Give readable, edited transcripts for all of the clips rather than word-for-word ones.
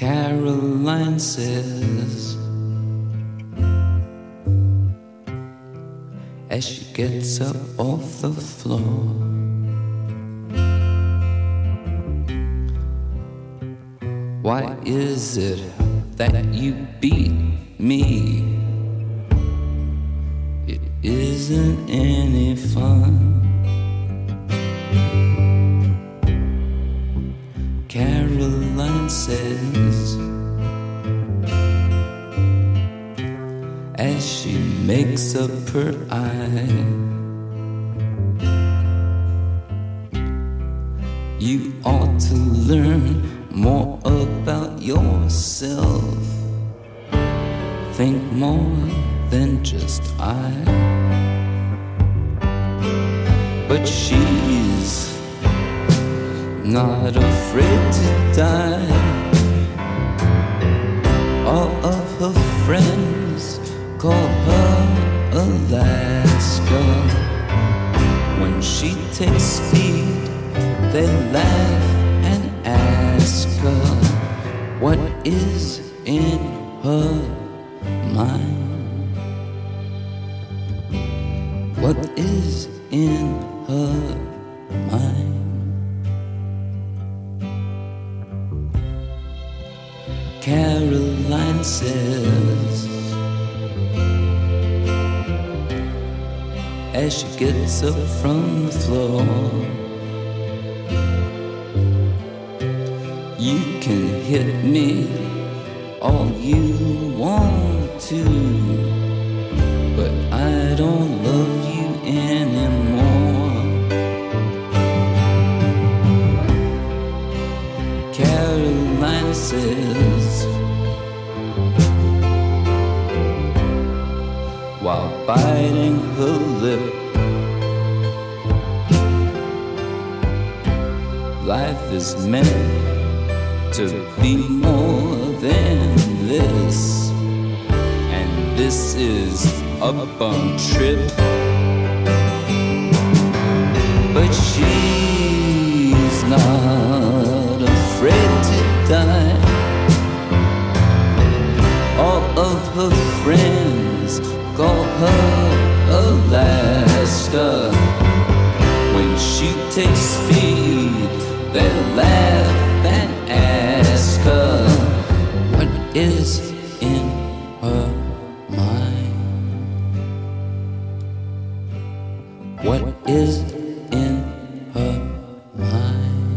Caroline says, as she gets up off the floor, why is it that you beat me? It isn't any fun. Caroline says, as she makes up her eye, you ought to learn more about yourself. Think more than just I. But she's not afraid to die. All of her friends call her Alaska. When she takes speed, they laugh and ask her what is in her mind. What is in her mind? Caroline says, as she gets up from the floor, you can hit me all you want to, but I don't love you anymore. Caroline says, while biting her lip, life is meant to be more than this, and this is a bum trip. But she's not afraid to die. All of her friends call her Alaska. When she takes speed, they laugh and ask her what is in her mind. What is in her mind?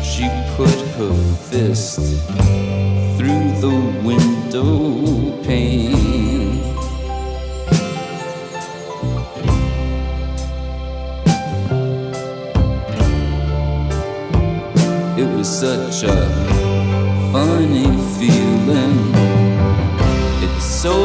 She put her fist through the window pane. It was such a funny feeling. It's so